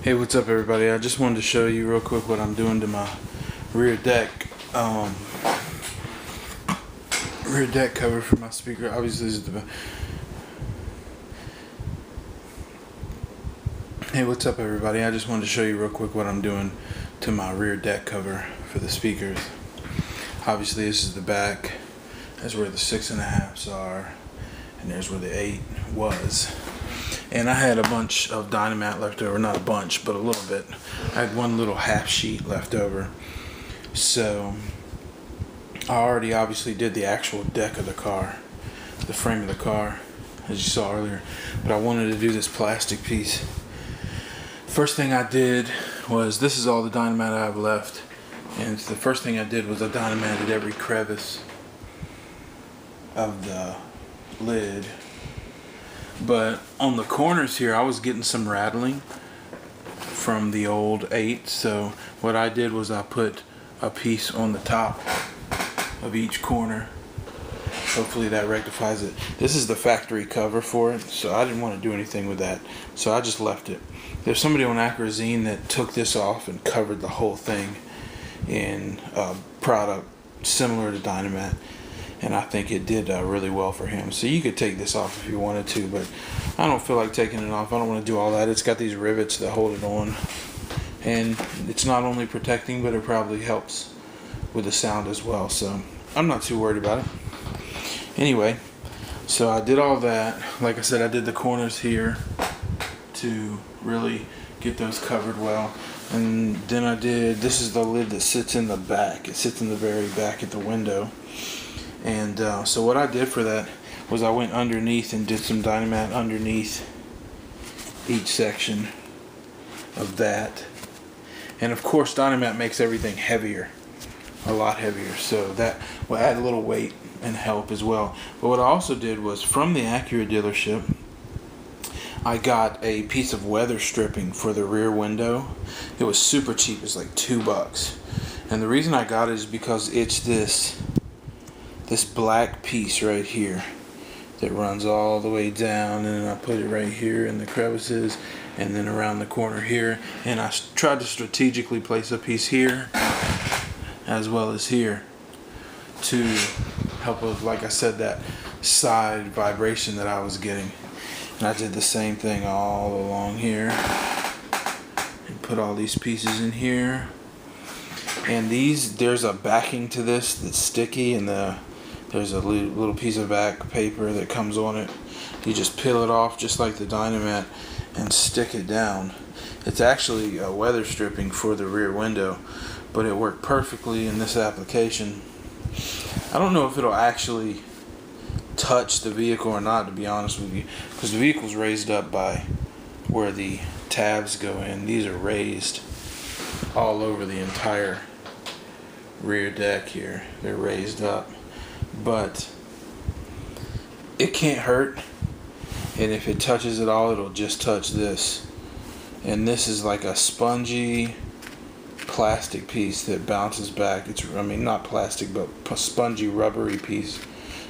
Hey, what's up everybody? I just wanted to show you real quick what I'm doing to my rear deck rear deck cover for my speaker. Obviously this is the Hey, what's up everybody? I just wanted to show you real quick what I'm doing to my rear deck cover for the speakers. Obviously this is the back. That's where the 6.5s are, and there's where the 8 was. And I had a bunch of Dynamat left over, not a bunch, but a little bit. I had one little half sheet left over. So I already obviously did the actual deck of the car, the frame of the car, as you saw earlier. But I wanted to do this plastic piece. First thing I did was, this is all the Dynamat I have left. And the first thing I did was I Dynamated every crevice of the lid. But on the corners here, I was getting some rattling from the old 8. So what I did was I put a piece on the top of each corner. Hopefully that rectifies it. This is the factory cover for it, so I didn't want to do anything with that. So I just left it. There's somebody on Acura that took this off and covered the whole thing in a product similar to Dynamat. And I think it did really well for him. So you could take this off if you wanted to, but I don't feel like taking it off. I don't want to do all that. It's got these rivets that hold it on. And it's not only protecting, but it probably helps with the sound as well. So I'm not too worried about it. Anyway, so I did all that. Like I said, I did the corners here to really get those covered well. And then I did, this is the lid that sits in the back. It sits in the very back at the window. And so what I did for that was I went underneath and did some Dynamat underneath each section of that. And of course Dynamat makes everything heavier, a lot heavier, so that will add a little weight and help as well. But what I also did was, from the Acura dealership, I got a piece of weather stripping for the rear window. It was super cheap. It was like $2. And the reason I got it is because it's this black piece right here that runs all the way down, and then I put it right here in the crevices and then around the corner here. And I tried to strategically place a piece here as well as here to help with, like I said, that side vibration that I was getting. And I did the same thing all along here and put all these pieces in here. And there's a backing to this that's sticky, and there's a little piece of back paper that comes on it. You just peel it off just like the Dynamat and stick it down. It's actually a weather stripping for the rear window, but it worked perfectly in this application. I don't know if it'll actually touch the vehicle or not, to be honest with you, because the vehicle's raised up by where the tabs go in. These are raised all over the entire rear deck here. They're raised up. But it can't hurt, and if it touches at all, it'll just touch this. And this is like a spongy plastic piece that bounces back. Not plastic, but a spongy rubbery piece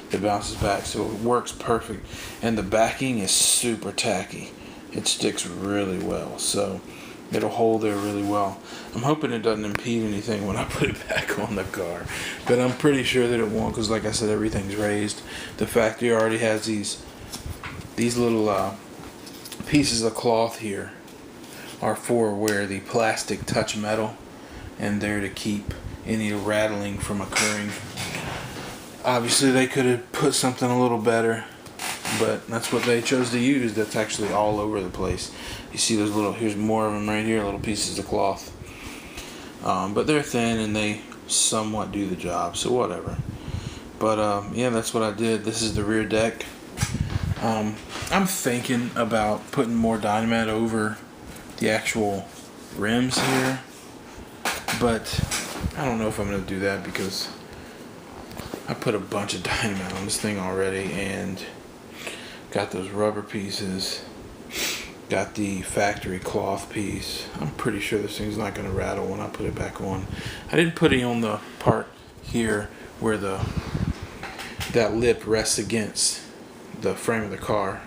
that bounces back, so it works perfect. And the backing is super tacky. It sticks really well, so it'll hold there really well. I'm hoping it doesn't impede anything when I put it back on the car, but I'm pretty sure that it won't, because like I said, everything's raised. The factory already has these little pieces of cloth here are for where the plastic touch metal, and they're to keep any rattling from occurring. Obviously they could have put something a little better, but that's what they chose to use. That's actually all over the place. You see those little, here's more of them right here, little pieces of cloth. But they're thin and they somewhat do the job, so whatever. But yeah, that's what I did. This is the rear deck. I'm thinking about putting more Dynamat over the actual rims here, but I don't know if I'm going to do that, because I put a bunch of Dynamat on this thing already, and got those rubber pieces, got the factory cloth piece. I'm pretty sure this thing's not going to rattle when I put it back on. I didn't put it on the part here where that lip rests against the frame of the car,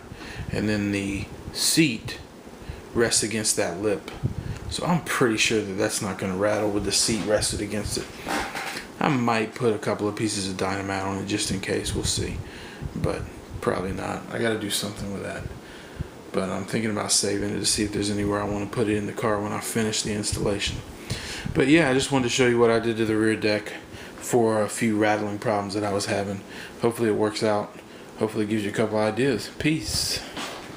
and then the seat rests against that lip. So I'm pretty sure that that's not going to rattle with the seat rested against it. I might put a couple of pieces of Dynamat on it just in case. We'll see. But probably not. I got to do something with that. But I'm thinking about saving it to see if there's anywhere I want to put it in the car when I finish the installation. But yeah, I just wanted to show you what I did to the rear deck for a few rattling problems that I was having. Hopefully it works out. Hopefully it gives you a couple ideas. Peace.